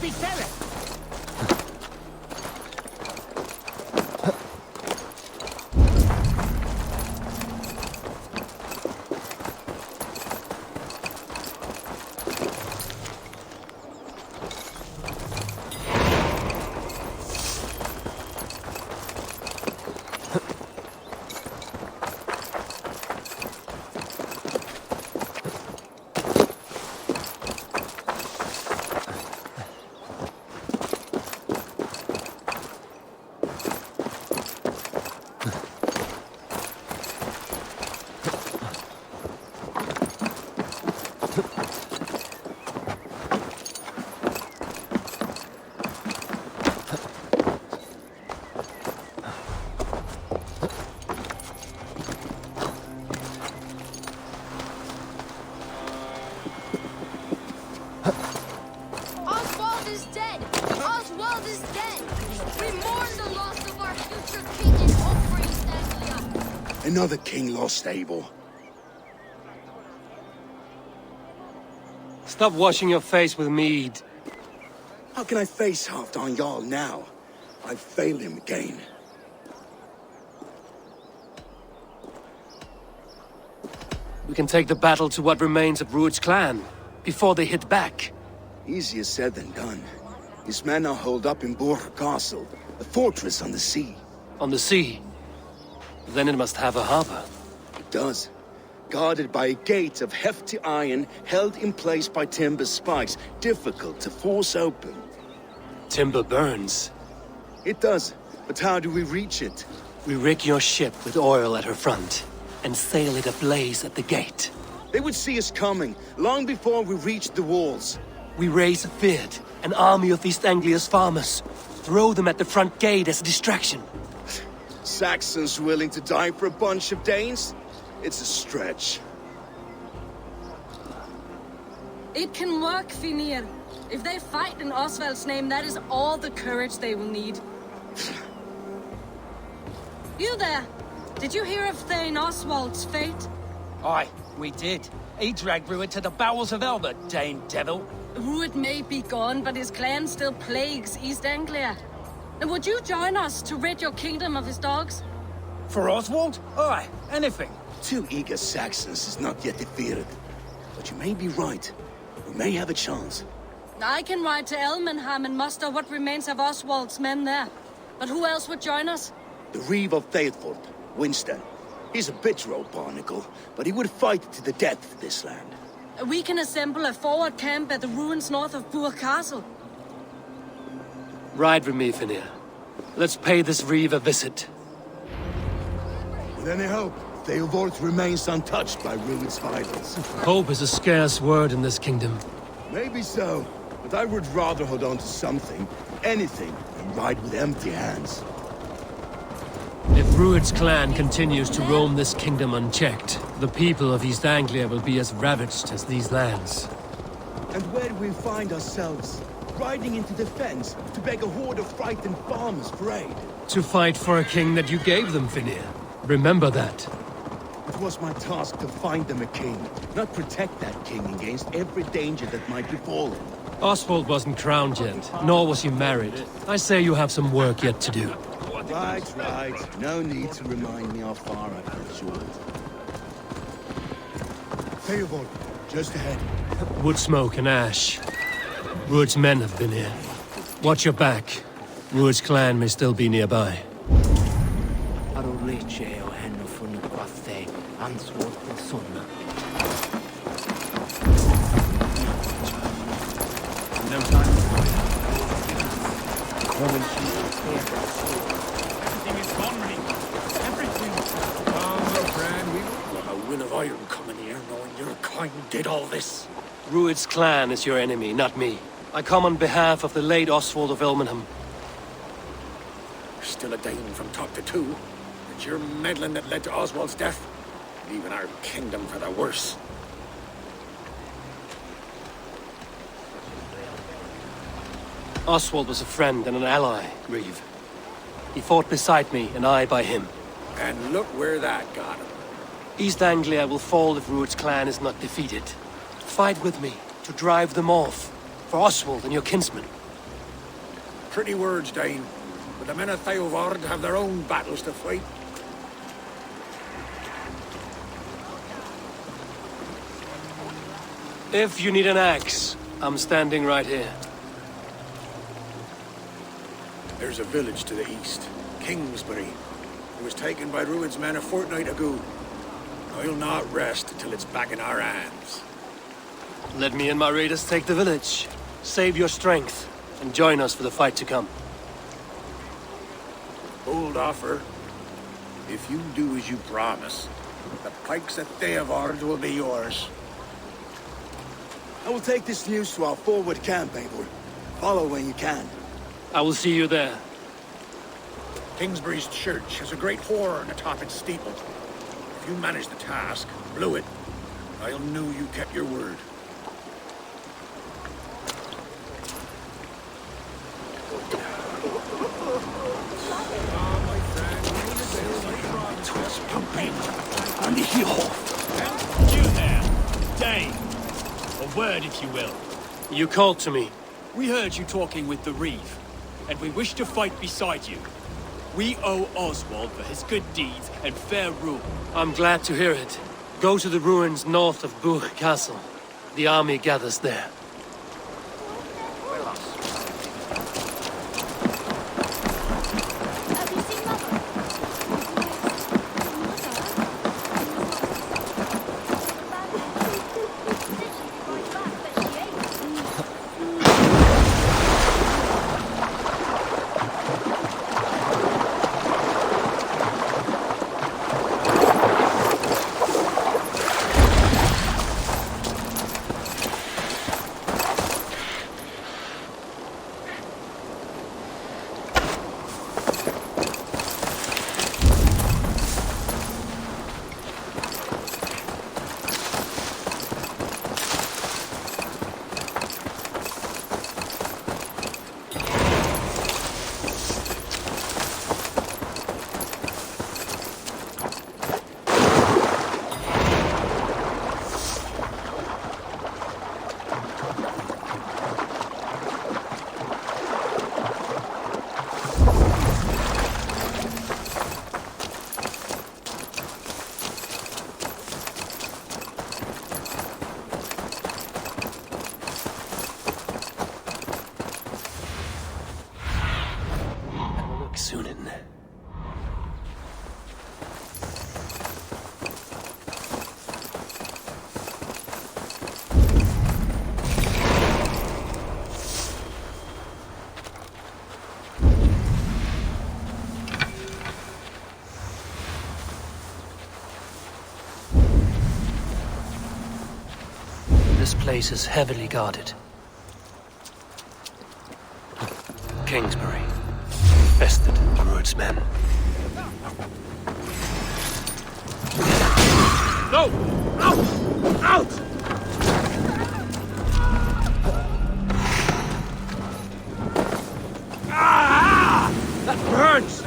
bitsere! Another king lost, Abel. Stop washing your face with mead. How can I face Halfdan Jarl now? I've failed him again. We can take the battle to what remains of Rued's clan, before they hit back. Easier said than done. His men are holed up in Burgh Castle, a fortress on the sea. On the sea? Then it must have a harbor. It does. Guarded by a gate of hefty iron, held in place by timber spikes, difficult to force open. Timber burns. It does, but how do we reach it? We rig your ship with oil at her front, and sail it ablaze at the gate. They would see us coming, long before we reached the walls. We raise a Fyrd, an army of East Anglia's farmers. Throw them at the front gate as a distraction. Saxons willing to die for a bunch of Danes? It's a stretch. It can work, Finir. If they fight in Oswald's name, that is all the courage they will need. You there! Did you hear of Thane Oswald's fate? Aye, we did. He dragged Rued to the bowels of hell, the Dane devil. Rued may be gone, but his clan still plagues East Anglia. And would you join us to rid your kingdom of his dogs? For Oswald? Aye, anything. 2 eager Saxons is not yet defeated. But you may be right. We may have a chance. I can ride to Elmenham and muster what remains of Oswald's men there. But who else would join us? The Reeve of Thetford, Winston. He's a bitter old barnacle, but he would fight to the death for this land. We can assemble a forward camp at the ruins north of Burgh Castle. Ride with me, Finir. Let's pay this Reeve a visit. With any hope, Theodort remains untouched by Rued's vitals. Hope is a scarce word in this kingdom. Maybe so, but I would rather hold on to something, anything, than ride with empty hands. If Rued's clan continues to roam this kingdom unchecked, the people of East Anglia will be as ravaged as these lands. And where do we find ourselves? Riding into defense to beg a horde of frightened farmers for aid. To fight for a king that you gave them, Finir. Remember that. It was my task to find them a king, not protect that king against every danger that might befall him. Oswald wasn't crowned yet, nor was he married. I say you have some work yet to do. Right. No need to remind me how far I've come short. Theobald, just ahead. Wood smoke and ash. Rued's men have been here. Watch your back. Rued's clan may still be nearby. No time. Everything is gone, Reeve. Everything. Oh, my friend, we've got a win of iron coming here, knowing your kind did all this. Rued's clan is your enemy, not me. I come on behalf of the late Oswald of Elmenham. Still a Dane from top to two. It's your meddling that led to Oswald's death. Leaving our kingdom for the worse. Oswald was a friend and an ally, Reeve. He fought beside me, and I by him. And look where that got him. East Anglia will fall if Rued's clan is not defeated. Fight with me, to drive them off. For Oswald and your kinsmen. Pretty words, Dane. But the men of Theovard have their own battles to fight. If you need an axe, I'm standing right here. There's a village to the east, Kingsbury. It was taken by Rued's men a fortnight ago. I'll not rest until it's back in our hands. Let me and my raiders take the village. Save your strength, and join us for the fight to come. Bold offer. If you do as you promise, the pikes at Theovard will be yours. I will take this news to our forward camp, Eivor. Follow when you can. I will see you there. Kingsbury's church has a great horn atop its steeple. If you manage the task, blew it, I'll know you kept your word. You there, Dane. A word, if you will. You called to me. We heard you talking with the Reeve, and we wish to fight beside you. We owe Oswald for his good deeds and fair rule. I'm glad to hear it. Go to the ruins north of Burgh Castle. The army gathers there. This place is heavily guarded. Kingsbury, infested Rued's men. No! Out! Out! Ah! That burns!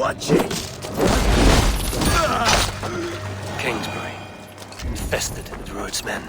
Watch it! Kingsbury, infested with Rued's men.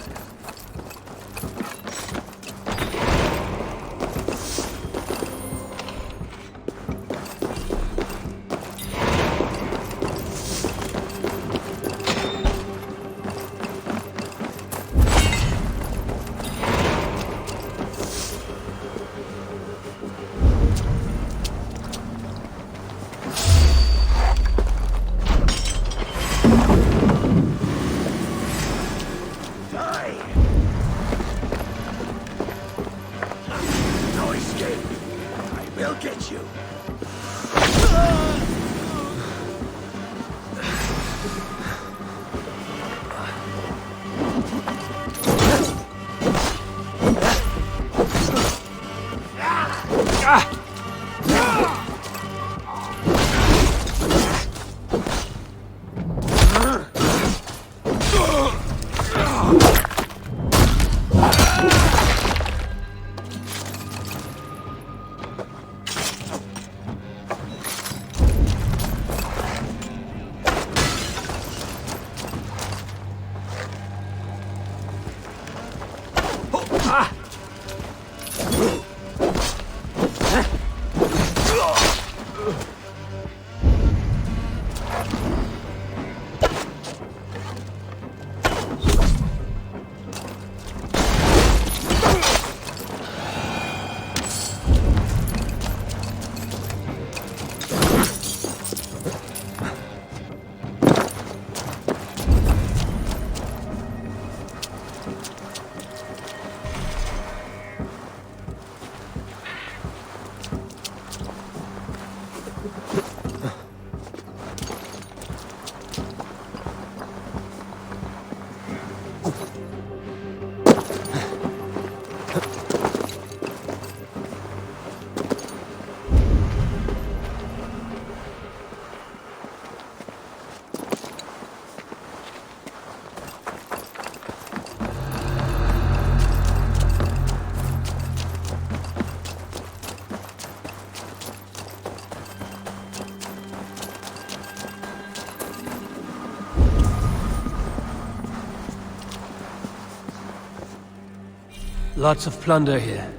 Lots of plunder here.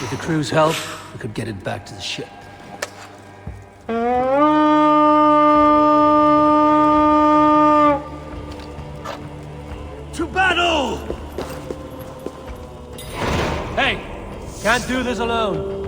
With the crew's help, we could get it back to the ship. To battle! Hey! Can't do this alone.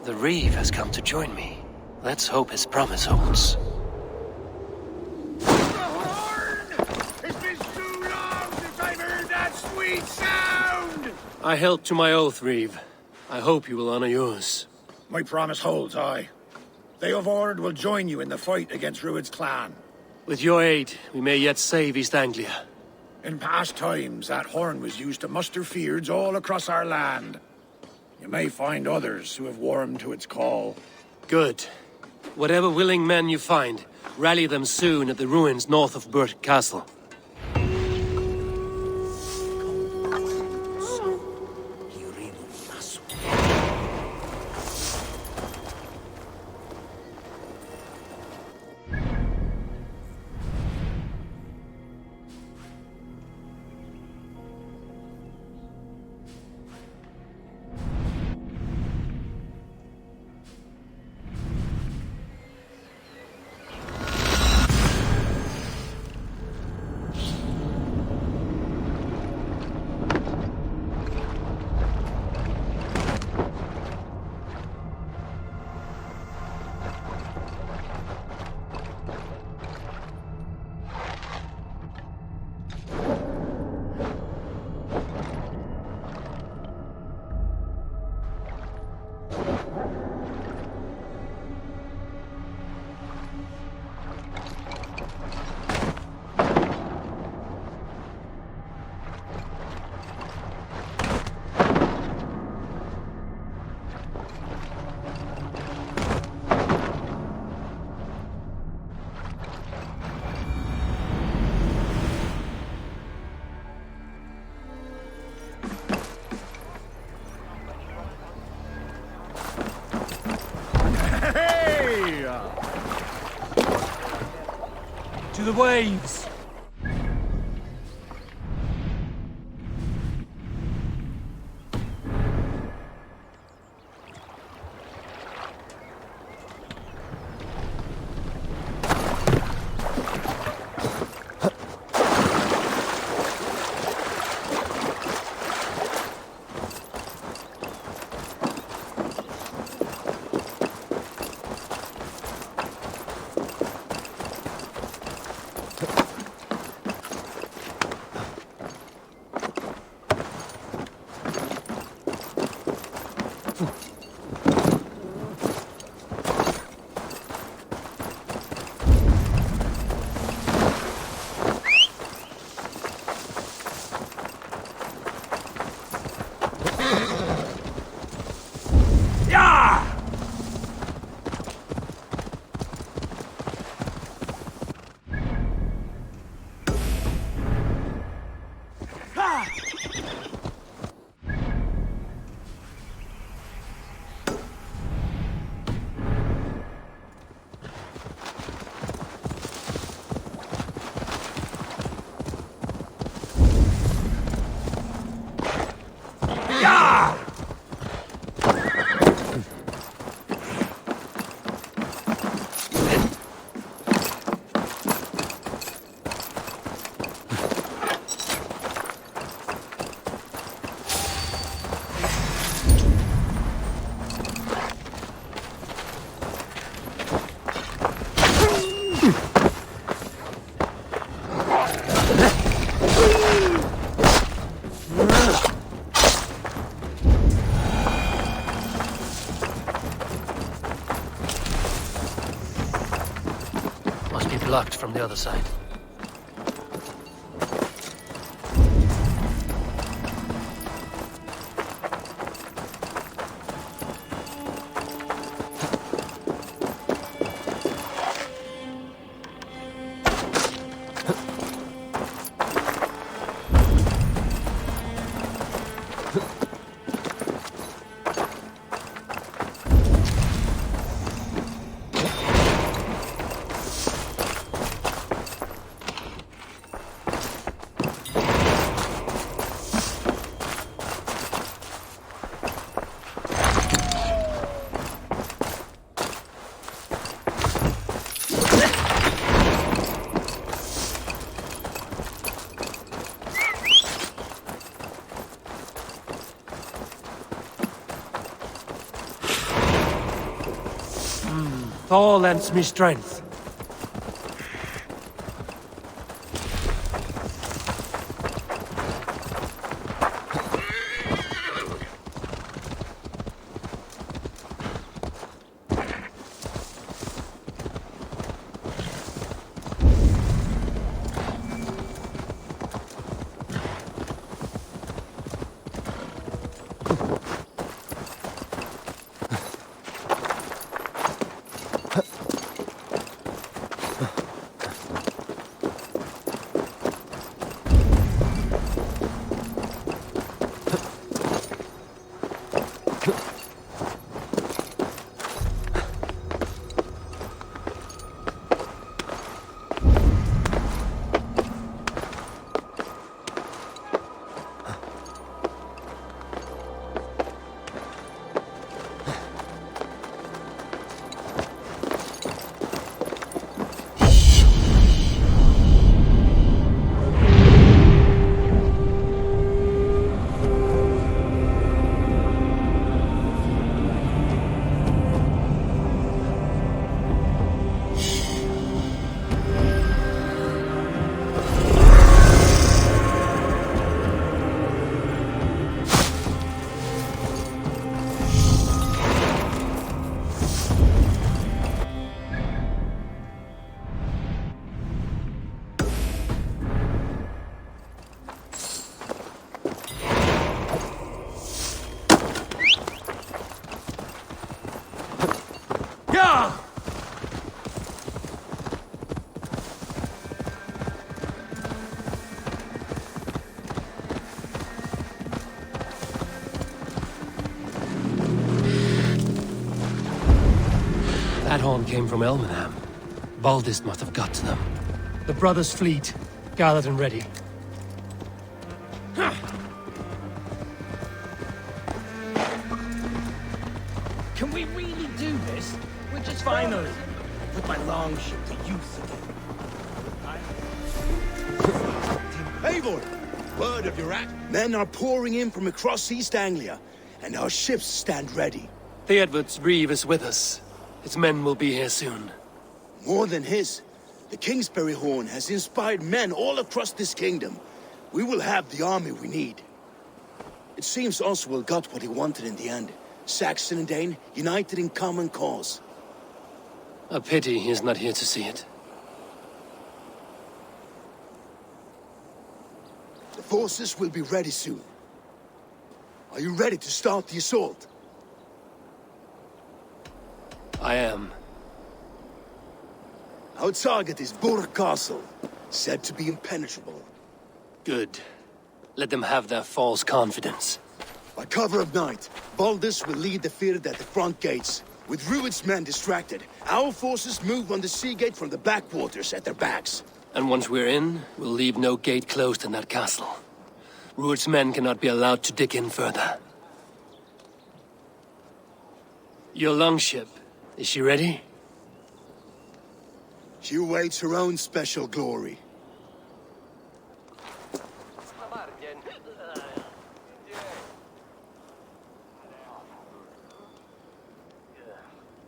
The Reeve has come to join me. Let's hope his promise holds. The horn! It's been too long since I've heard that sweet sound! I held to my oath, Reeve. I hope you will honor yours. My promise holds, aye. They of Ord will join you in the fight against Rued's clan. With your aid, we may yet save East Anglia. In past times, that horn was used to muster fyrds all across our land. You may find others who have warmed to its call. Good. Whatever willing men you find, rally them soon at the ruins north of Burgh Castle. To the waves! Blocked from the other side. Thor lends me strength. That horn came from Elmenham. Baldist must have got to them. The brothers' fleet, gathered and ready. Can we really do this? We're just finally put my longship to use again. Eivor! Word of your act. Men are pouring in from across East Anglia, and our ships stand ready. Theodward's reeve is with us. His men will be here soon. More than his, the Kingsbury Horn has inspired men all across this kingdom. We will have the army we need. It seems Oswald got what he wanted in the end. Saxon and Dane united in common cause. A pity he is not here to see it. The forces will be ready soon. Are you ready to start the assault? I am. Our target is Burgh Castle, said to be impenetrable. Good. Let them have their false confidence. By cover of night, Baldus will lead the field at the front gates. With Rued's men distracted, our forces move on the sea gate from the backwaters at their backs. And once we're in, we'll leave no gate closed in that castle. Rued's men cannot be allowed to dig in further. Your longship, is she ready? She awaits her own special glory.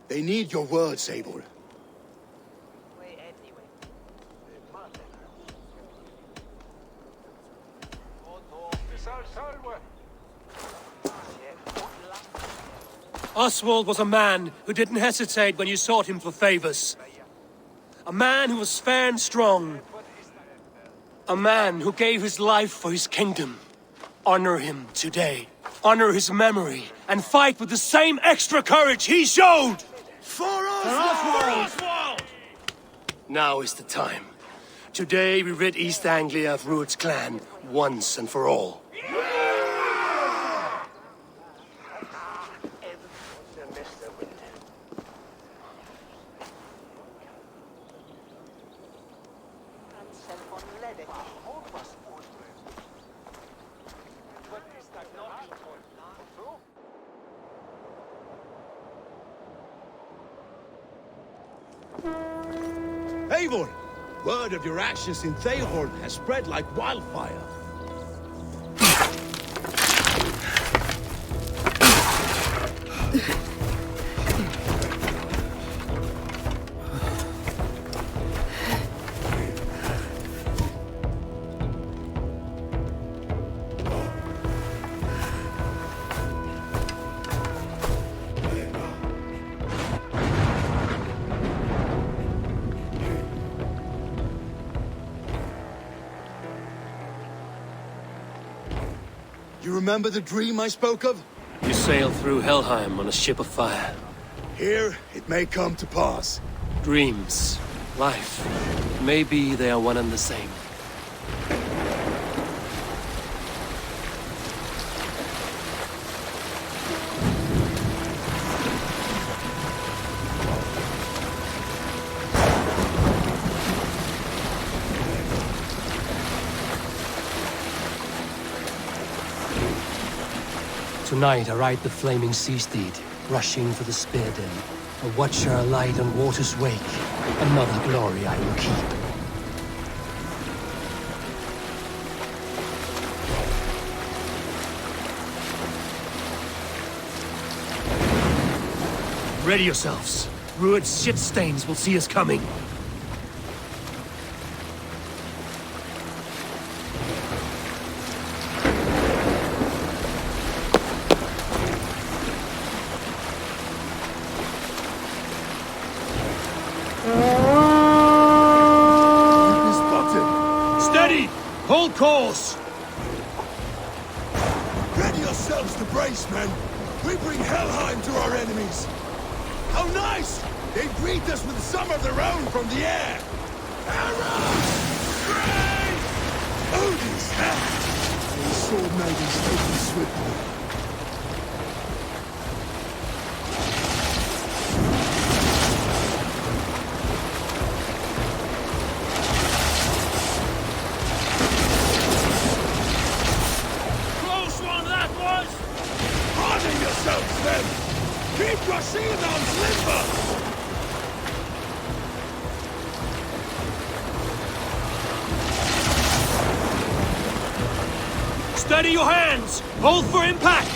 They need your words, Eivor. Oswald was a man who didn't hesitate when you sought him for favors. A man who was fair and strong. A man who gave his life for his kingdom. Honor him today. Honor his memory. And fight with the same extra courage he showed! For Oswald! Now is the time. Today we rid East Anglia of Rued's clan once and for all. Eivor! Word of your actions in Theorn has spread like wildfire. You remember the dream I spoke of? You sail through Helheim on a ship of fire. Here, it may come to pass. Dreams, life, maybe they are one and the same. Tonight I ride the flaming sea steed, rushing for the spear den. A watcher alight on water's wake. Another glory I will keep. Ready yourselves. Rued's shit stains will see us coming. Hold course! Ready yourselves to brace, men. We bring Helheim to our enemies. How nice! They greet us with some of their own from the air. Arrows! Great! Odin's hat! These sword maidens taken swiftly. Keep your shield arms limber! Steady your hands! Hold for impact!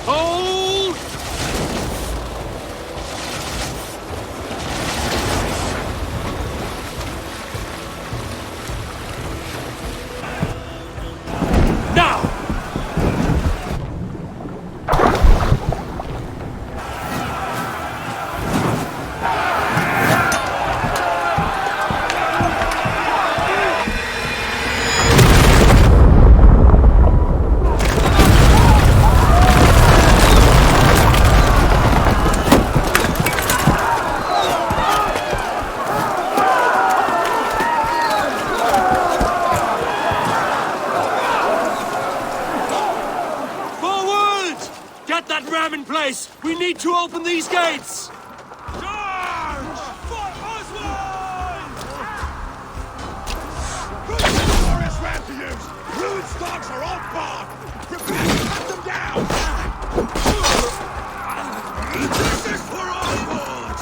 Hold! Now! In place! We need to open these gates! Charge! For Oswald! Good glorious rapiers! Rude stocks are all barred! Prepare to cut them down! This is for Oswald!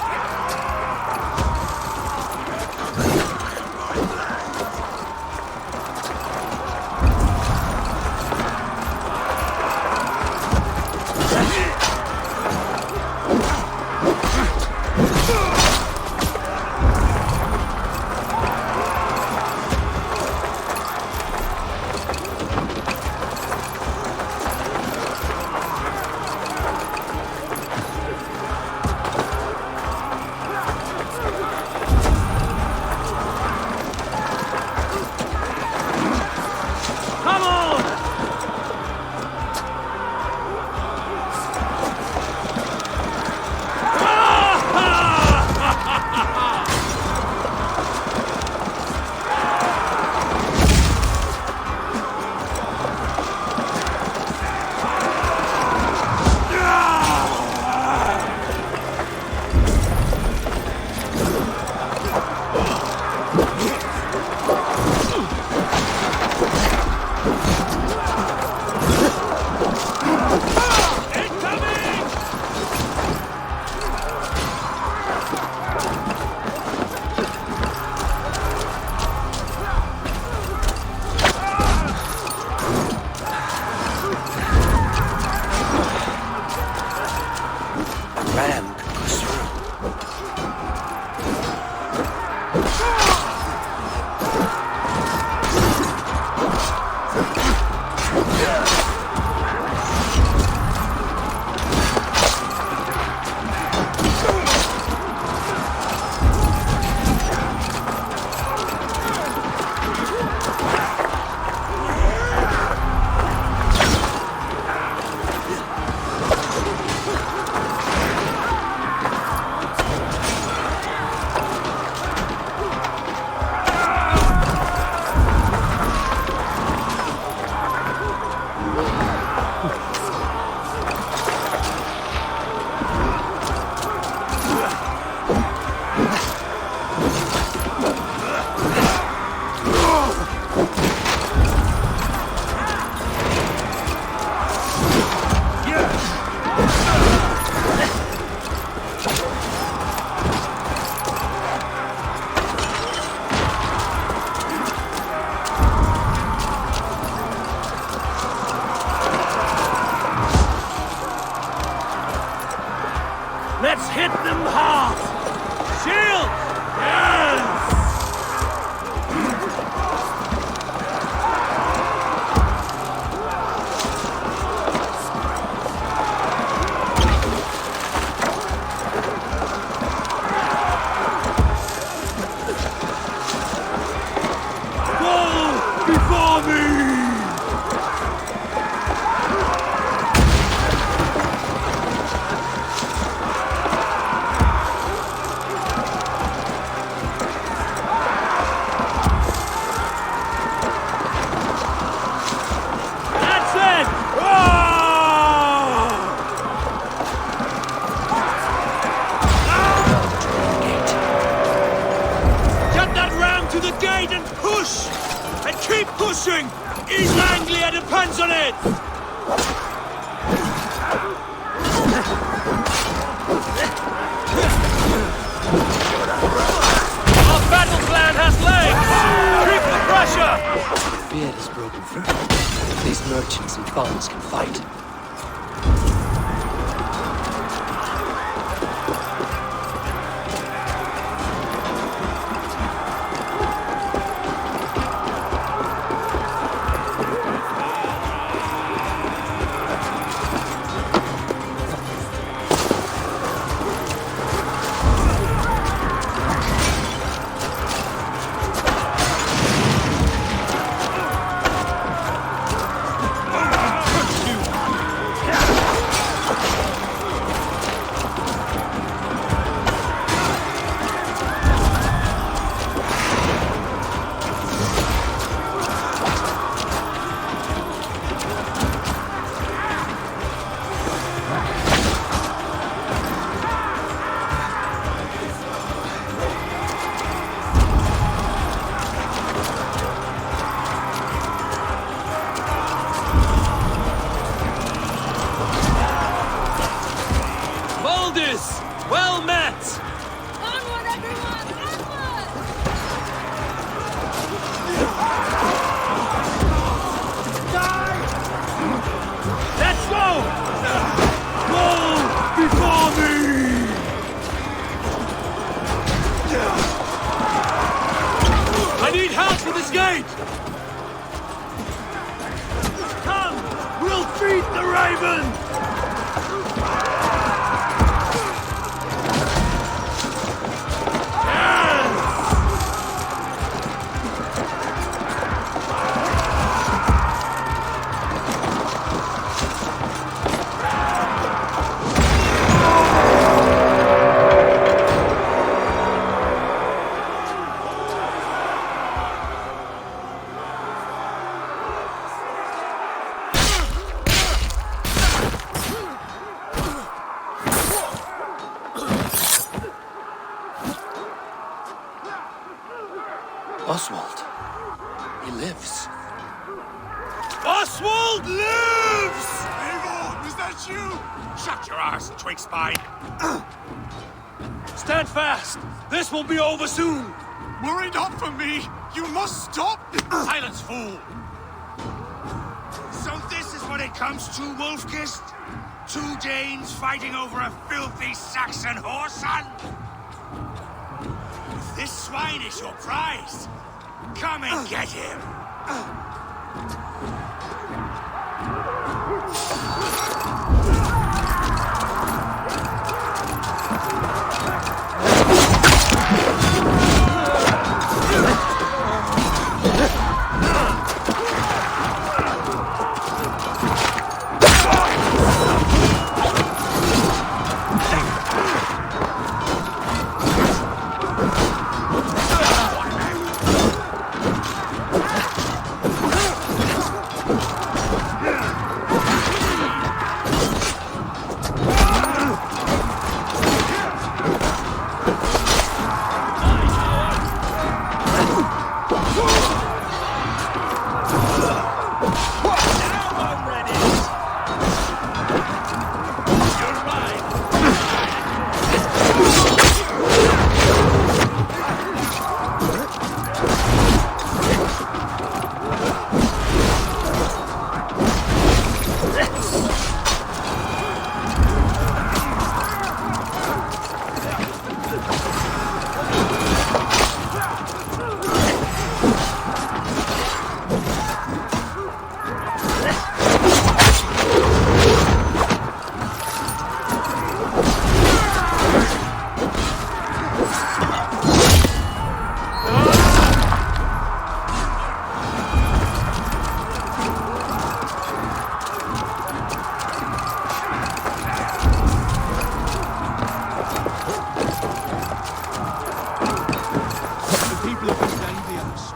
before me! That's it! Get that ram to the gate and push! And keep pushing! East Anglia depends on it! Our battle plan has legs! Keep the pressure! Beard is broken through. These merchants and farmers can fight. Baldus! Well met! Onward, everyone! Onward! Let's go! Go before me! I need help with this gate! Come! We'll feed the raven! Oswald. He lives. Oswald lives! Eivor, is that you? Shut your arse, twig spine. Stand fast! This will be over soon! Worry not for me. You must stop. Silence, fool! So this is what it comes to, Wolfkist? Two Danes fighting over a filthy Saxon whoreson? If this swine is your prize, come and get him!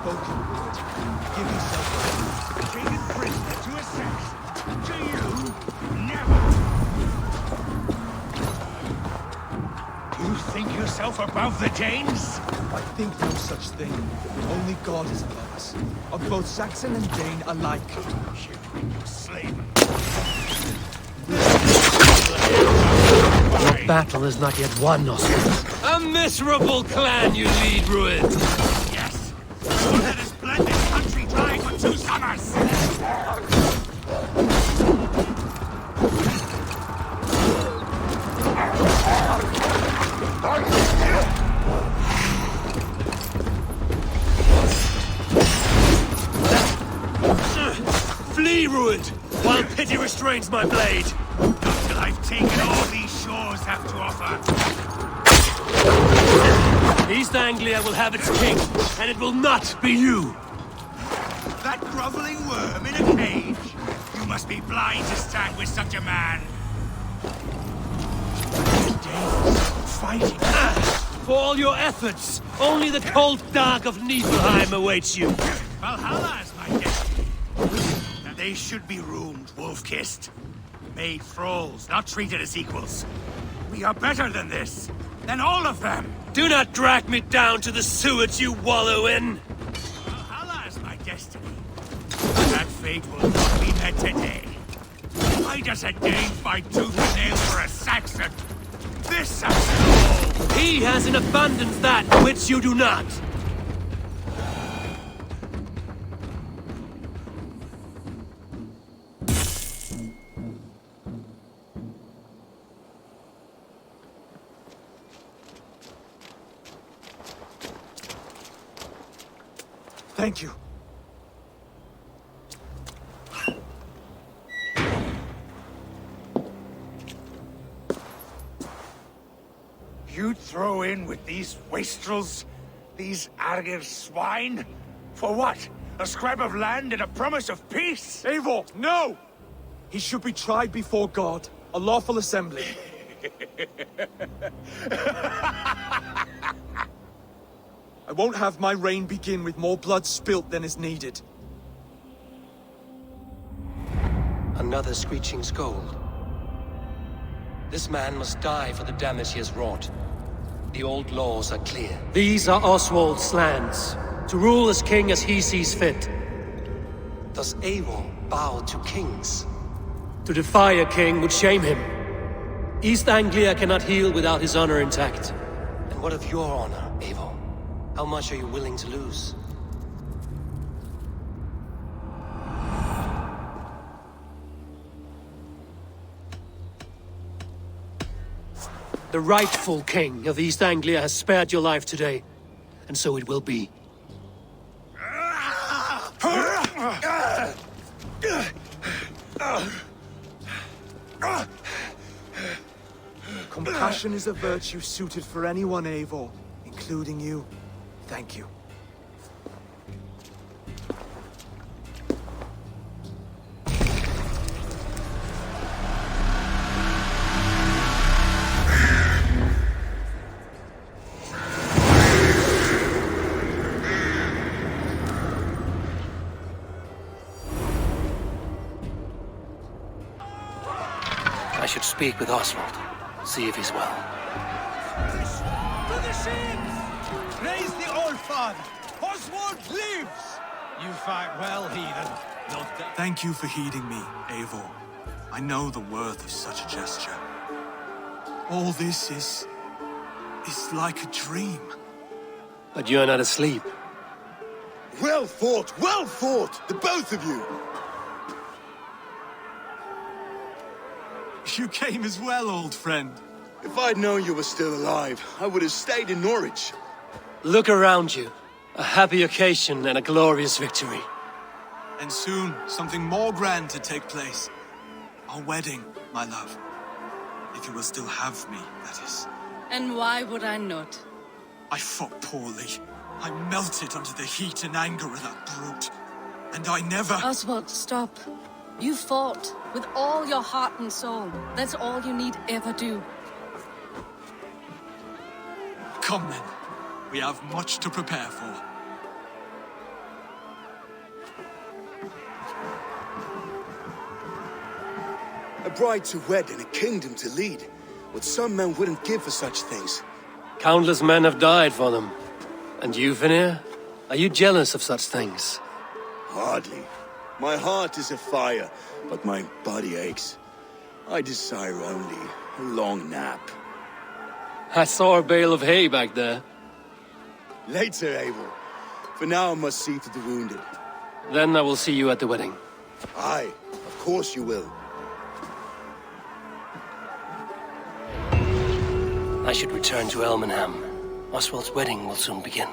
spoken word. Give yourself up. Taken prisoner to a sex. To you, never. You think yourself above the Danes? I think no such thing. Only God is above us. Of both Saxon and Dane alike. Slave. Your battle is not yet won, Oswald. A miserable clan you lead, Ruin. Yes. One that has bled this country dry for 2 summers. Flee, Ruined, while pity restrains my blade. Not till I've taken all these shores have to offer. East Anglia will have its king, and it will not be you. That groveling worm in a cage. You must be blind to stand with such a man. Danes fighting. For all your efforts, only the cold dark of Niflheim awaits you. Valhalla is my destiny. And they should be roomed, wolf-kissed. Made thralls, not treated as equals. We are better than this. Than all of them. Do not drag me down to the sewage you wallow in. Valhalla is my destiny. That fate will not be met today. Why does a Dane fight tooth and nail for a Saxon? This Saxon! He has in abundance that which you do not. Thank you. You'd throw in with these wastrels? These Argir swine? For what? A scrap of land and a promise of peace? Eivor, no! He should be tried before God, a lawful assembly. I won't have my reign begin with more blood spilt than is needed. Another screeching scold. This man must die for the damage he has wrought. The old laws are clear. These are Oswald's lands, to rule as king as he sees fit. Does Eivor bow to kings? To defy a king would shame him. East Anglia cannot heal without his honor intact. And what of your honor, Eivor? How much are you willing to lose? The rightful king of East Anglia has spared your life today, and so it will be. Compassion is a virtue suited for anyone, Eivor, including you. Thank you. I should speak with Oswald. See if he's well. To the ships! Praise the Old Father! Oswald lives! You fight well, heathen. Not that. Thank you for heeding me, Eivor. I know the worth of such a gesture. All this is like a dream. But you're not asleep. Well fought, the both of you. You came as well, old friend. If I'd known you were still alive, I would have stayed in Norwich. Look around you. A happy occasion and a glorious victory. And soon, something more grand to take place. Our wedding, my love. If you will still have me, that is. And why would I not? I fought poorly. I melted under the heat and anger of that brute. And I never... Oswald, stop. You fought with all your heart and soul. That's all you need ever do. Come then. We have much to prepare for. A bride to wed and a kingdom to lead. What some men wouldn't give for such things. Countless men have died for them. And you, Vanir? Are you jealous of such things? Hardly. My heart is afire, but my body aches. I desire only a long nap. I saw a bale of hay back there. Later, Eivor. For now, I must see to the wounded. Then I will see you at the wedding. Aye, of course you will. I should return to Elmenham. Oswald's wedding will soon begin.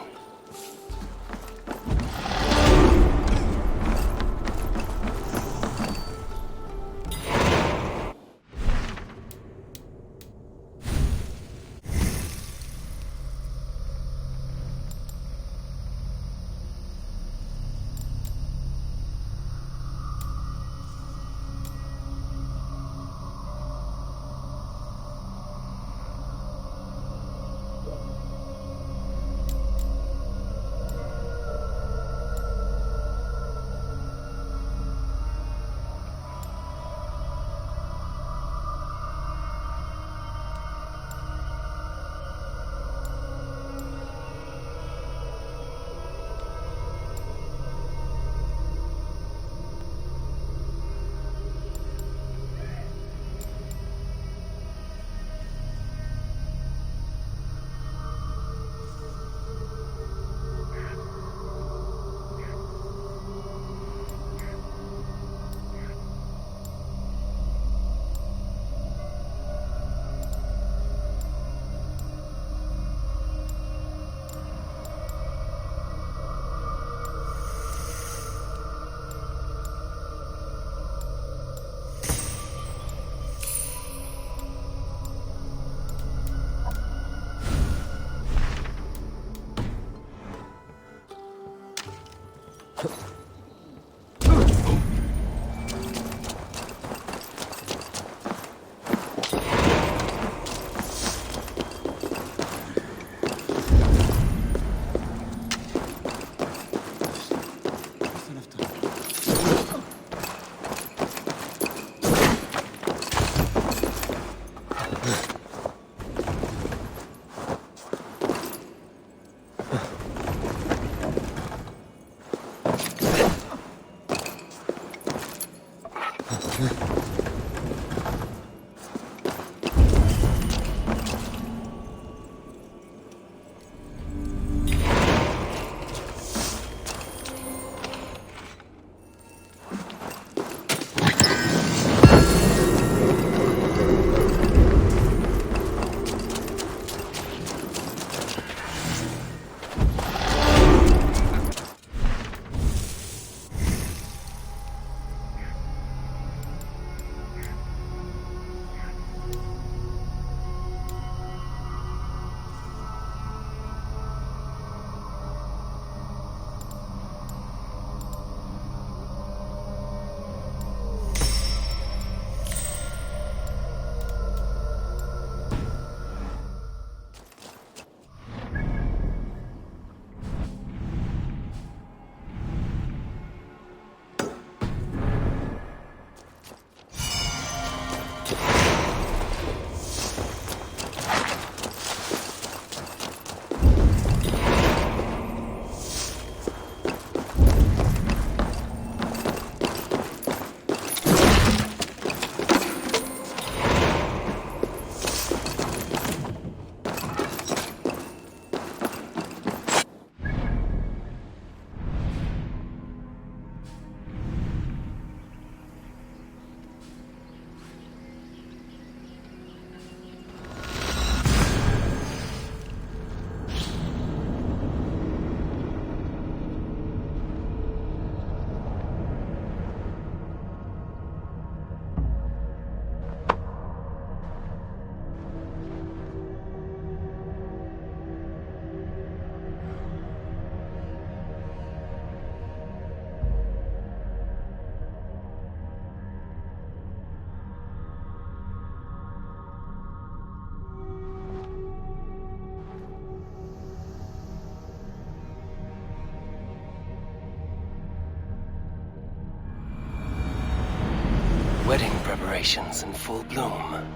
Wedding preparations in full bloom.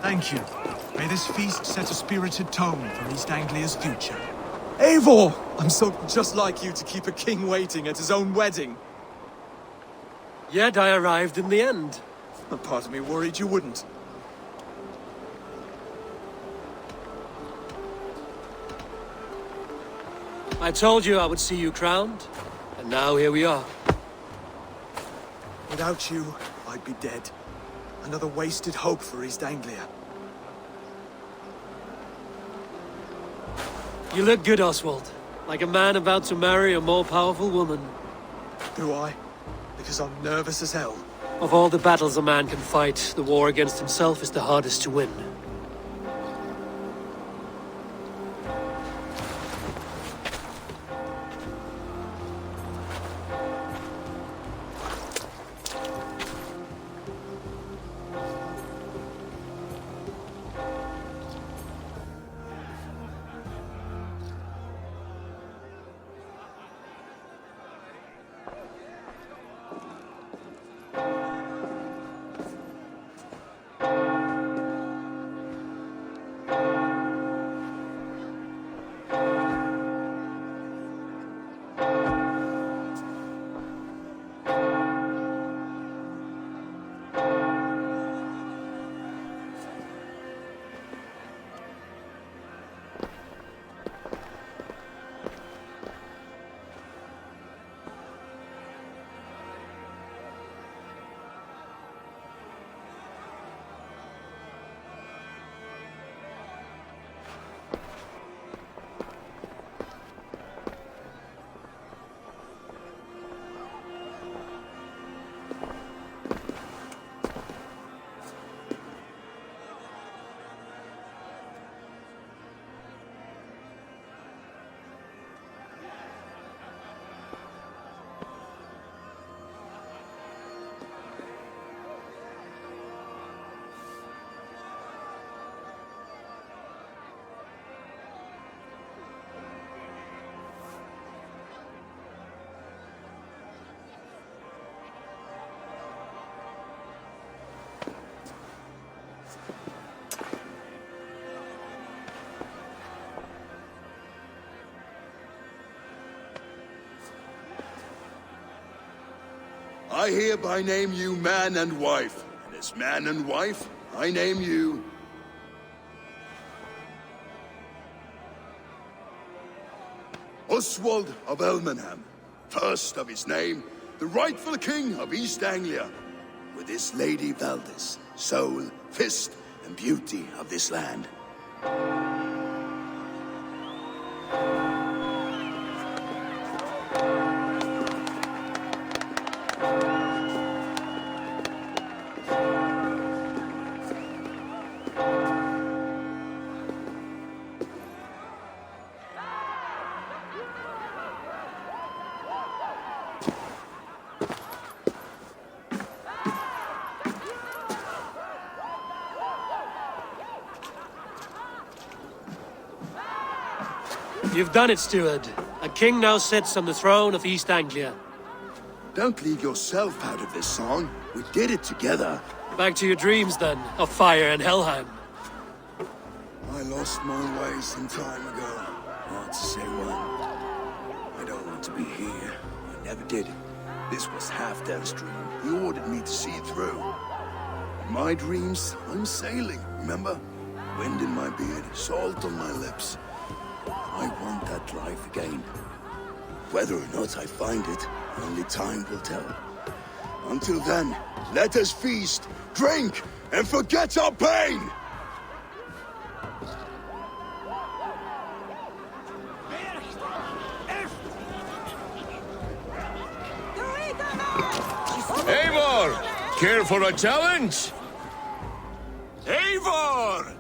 Thank you. May this feast set a spirited tone for East Anglia's future. Eivor! I'm so just like you to keep a king waiting at his own wedding. Yet I arrived in the end. A part of me worried you wouldn't. I told you I would see you crowned, and now here we are. Without you, I'd be dead. Another wasted hope for East Anglia. You look good, Oswald. Like a man about to marry a more powerful woman. Do I? Because I'm nervous as hell. Of all the battles a man can fight, the war against himself is the hardest to win. I hereby name you man and wife. And as man and wife, I name you... Oswald of Elmenham, first of his name, the rightful king of East Anglia, with his lady Valdis, soul, fist, and beauty of this land. You've done it, steward. A king now sits on the throne of East Anglia. Don't leave yourself out of this song. We did it together. Back to your dreams, then, of fire and Helheim. I lost my way some time ago. Hard to say when. I don't want to be here. I never did. This was Halfdan's dream. He ordered me to see it through. In my dreams, I'm sailing, remember? Wind in my beard, salt on my lips. I want that life again. Whether or not I find it, only time will tell. Until then, let us feast, drink, and forget our pain! Eivor! Care for a challenge? Eivor!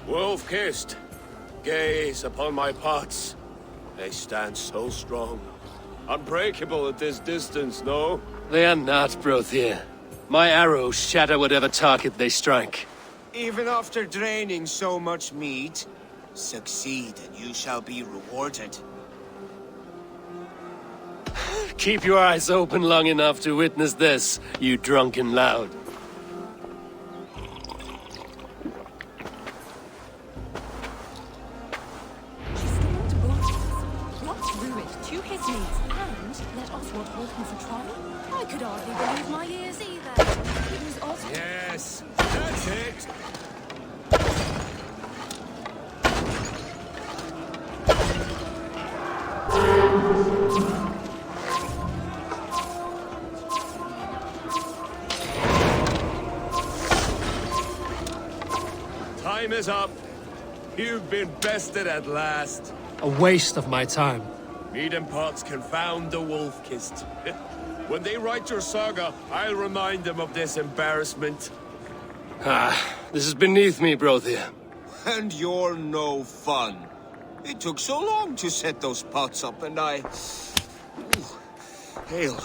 Wolf-kissed, gaze upon my pots. They stand so strong. Unbreakable at this distance, no? They are not, Brothier. My arrows shatter whatever target they strike. Even after draining so much meat, succeed and you shall be rewarded. Keep your eyes open long enough to witness this, you drunken loud. She stormed Burgh, brought Rued to his knees, and let Oswald hold him for trial? I could hardly believe my ears either. It was Oswald. Yes, that's it. Time is up. You've been bested at last. A waste of my time. Meat and pots confound the wolf-kissed. When they write your saga, I'll remind them of this embarrassment. This is beneath me, Brothier. And you're no fun. It took so long to set those pots up, and I... Ooh, hail.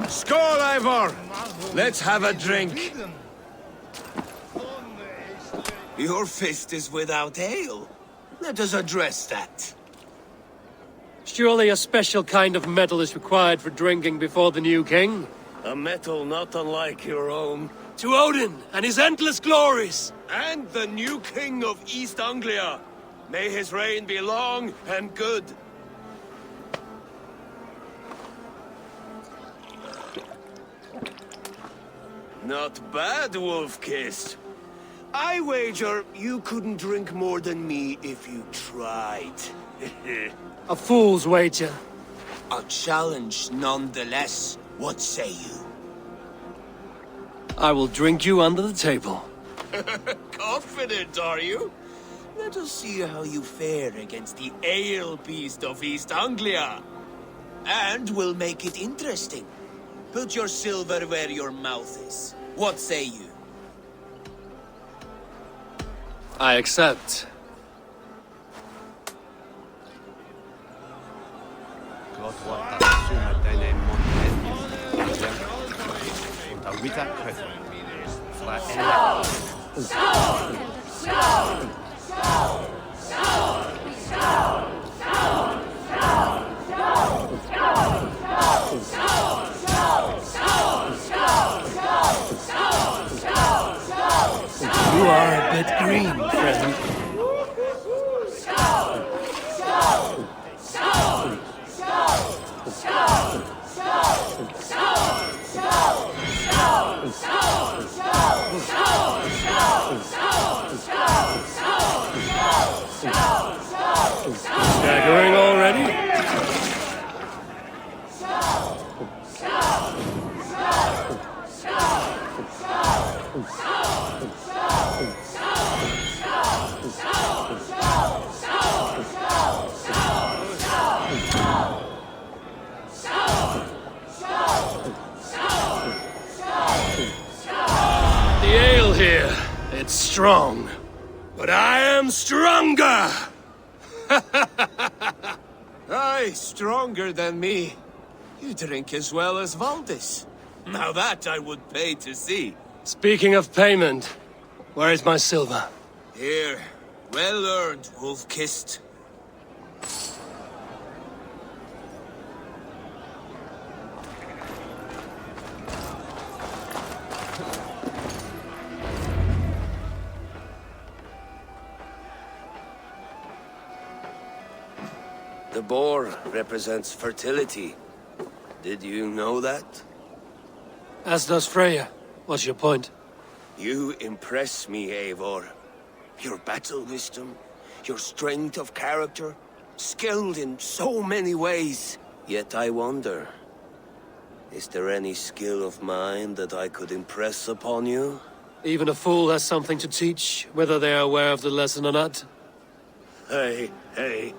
Skål, Eivor! Let's have a drink. Your fist is without ale. Let us address that. Surely a special kind of metal is required for drinking before the new king? A metal not unlike your own. To Odin and his endless glories! And the new king of East Anglia. May his reign be long and good. Not bad, Wolf-kissed. I wager you couldn't drink more than me if you tried. A fool's wager. A challenge nonetheless. What say you? I will drink you under the table. Confident, are you? Let us see how you fare against the ale beast of East Anglia. And we'll make it interesting. Put your silver where your mouth is. What say you? I accept. You are a bit green, friend. Staggering already? The ale here, it's strong. But I am stronger! Aye, stronger than me. You drink as well as Valdis. Now that I would pay to see. Speaking of payment, where is my silver? Here, well earned, wolf-kissed. The boar represents fertility. Did you know that? As does Freya. What's your point? You impress me, Eivor. Your battle wisdom, your strength of character, skilled in so many ways. Yet I wonder, is there any skill of mine that I could impress upon you? Even a fool has something to teach, whether they are aware of the lesson or not. Hey, hey.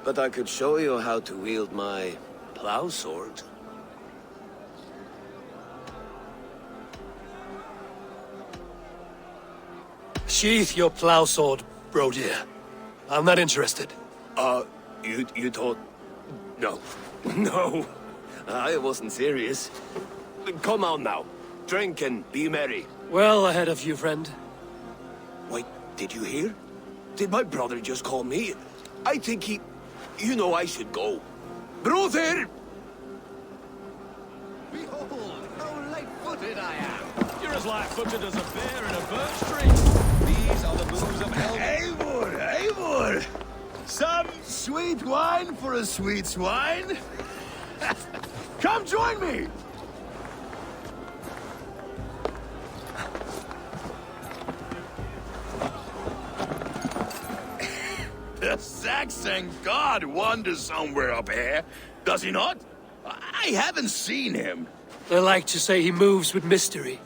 But I could show you how to wield my plow sword. Sheath your plow sword, bro dear. I'm not interested. You thought... No. No. I wasn't serious. Come on now. Drink and be merry. Well ahead of you, friend. Wait, did you hear? Did my brother just call me? I think he... You know I should go. Brother! Behold, how light-footed I am. You're as light-footed as a bear in a birch tree. These are the moves of Eivor, Eivor! Some sweet wine for a sweet swine? Come join me! The Saxon god wanders somewhere up here, does he not? I haven't seen him. They like to say he moves with mystery.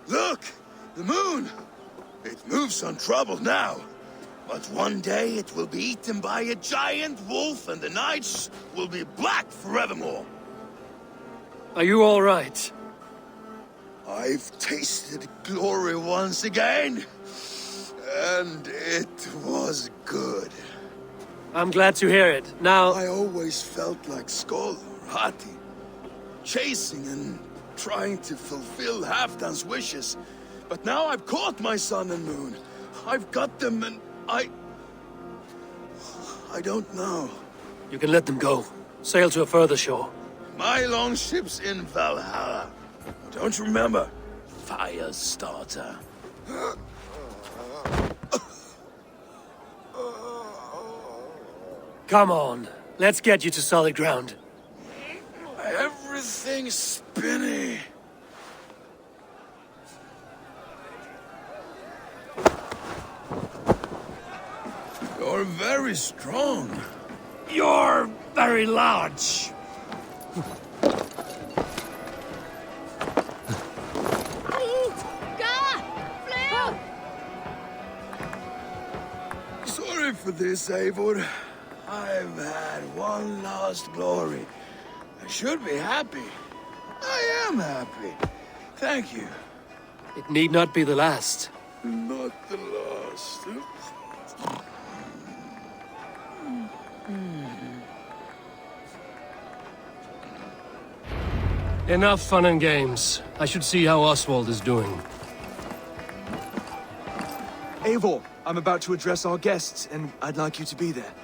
Look! The moon! It moves untroubled now. But one day it will be eaten by a giant wolf and the nights will be black forevermore. Are you all right? I've tasted glory once again. And it was good. I'm glad to hear it. Now... I always felt like Skoll or Hati. Chasing and trying to fulfill Halfdan's wishes. But now I've caught my sun and moon. I've got them and I don't know. You can let them go. Sail to a further shore. My longship's in Valhalla. Don't you remember? Fire starter. Come on. Let's get you to solid ground. Everything's spinny. You're very strong. You're very large. Sorry for this, Eivor. I've had one last glory. I should be happy. I am happy. Thank you. It need not be the last. Not the last. Enough fun and games. I should see how Oswald is doing. Eivor, I'm about to address our guests, and I'd like you to be there.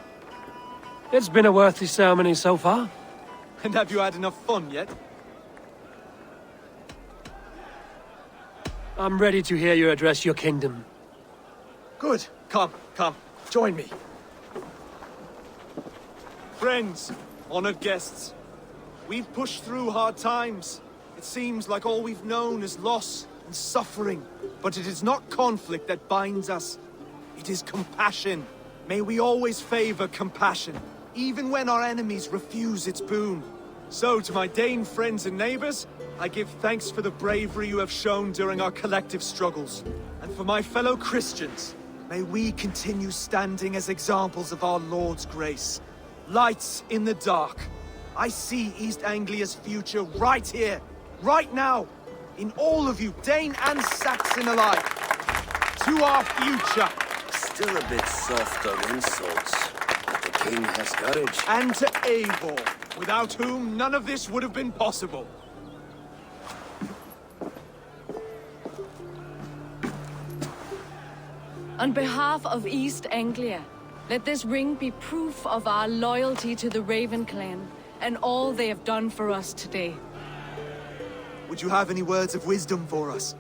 It's been a worthy ceremony so far. And have you had enough fun yet? I'm ready to hear you address your kingdom. Good. Come, join me. Friends, honored guests, we've pushed through hard times. It seems like all we've known is loss and suffering. But it is not conflict that binds us. It is compassion. May we always favor compassion, even when our enemies refuse its boon. So, to my Dane friends and neighbors, I give thanks for the bravery you have shown during our collective struggles. And for my fellow Christians, may we continue standing as examples of our Lord's grace. Lights in the dark. I see East Anglia's future right here, right now, in all of you, Dane and Saxon alike. To our future. Still a bit soft on insults, but the king has courage. And to Eivor, without whom none of this would have been possible. On behalf of East Anglia, let this ring be proof of our loyalty to the Raven clan and all they have done for us today. Would you have any words of wisdom for us?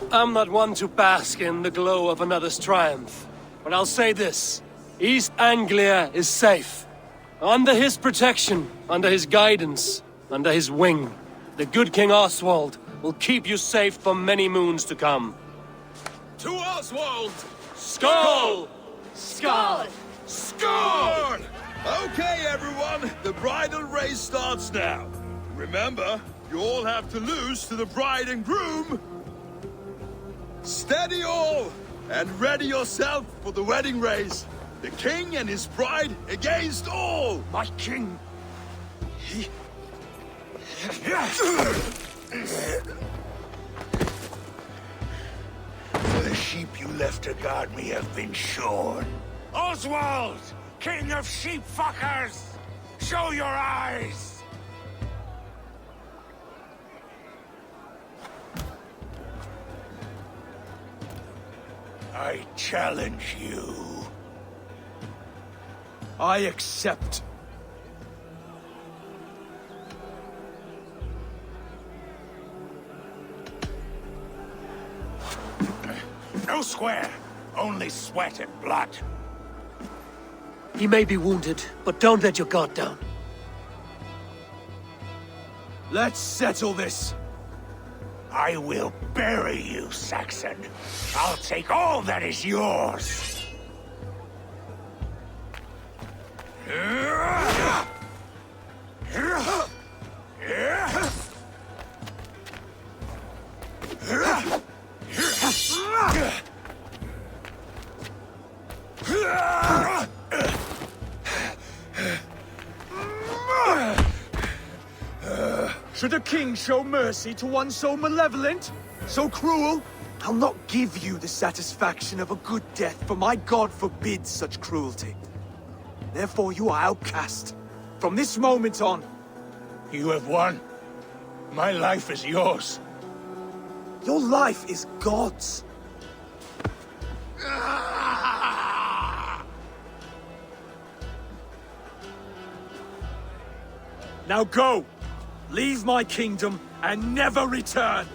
I'm not one to bask in the glow of another's triumph, but I'll say this. East Anglia is safe. Under his protection, under his guidance, under his wing, the good King Oswald will keep you safe for many moons to come. To Oswald! Skull! Skull! Skull! bridal race starts now. Remember, you all have to lose to the bride and groom. Steady all, and ready yourself for the wedding race. The king and his bride against all. My king. The sheep you left to guard me have been shorn. Oswald, king of sheep fuckers, show your eyes. I challenge you. I accept. No square, only sweat and blood. He may be wounded, but don't let your guard down. Let's settle this. I will bury you, Saxon. I'll take all that is yours. Should a king show mercy to one so malevolent, so cruel? I'll not give you the satisfaction of a good death, for my god forbids such cruelty. Therefore you are outcast. From this moment on. You have won. My life is yours. Your life is God's. Now go! Leave my kingdom and never return!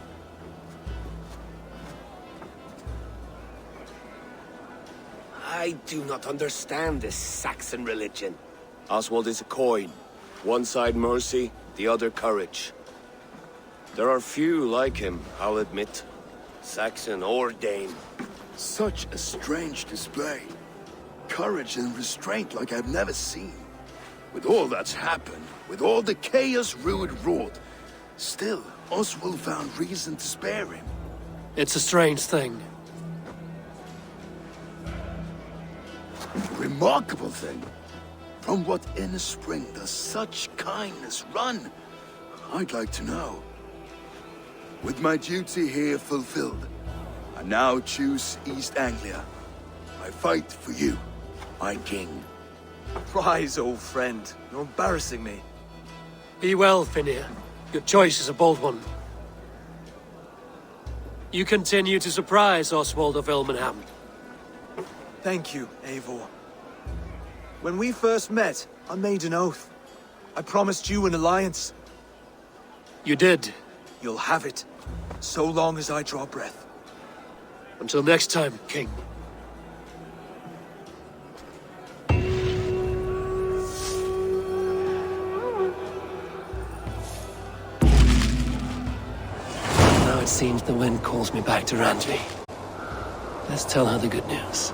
I do not understand this Saxon religion. Oswald is a coin. One side mercy, the other courage. There are few like him, I'll admit. Saxon or Dane. Such a strange display. Courage and restraint like I've never seen. With all that's happened, with all the chaos Rued wrought, still, Oswald found reason to spare him. It's a strange thing. Remarkable thing. From what inner spring does such kindness run? I'd like to know. With my duty here fulfilled, I now choose East Anglia. I fight for you, my king. Rise, old friend. You're embarrassing me. Be well, Finir. Your choice is a bold one. You continue to surprise Oswald of Ilmenham. Thank you, Eivor. When we first met, I made an oath. I promised you an alliance. You did. You'll have it, so long as I draw breath. Until next time, King. Now it seems the wind calls me back to Randvi. Let's tell her the good news.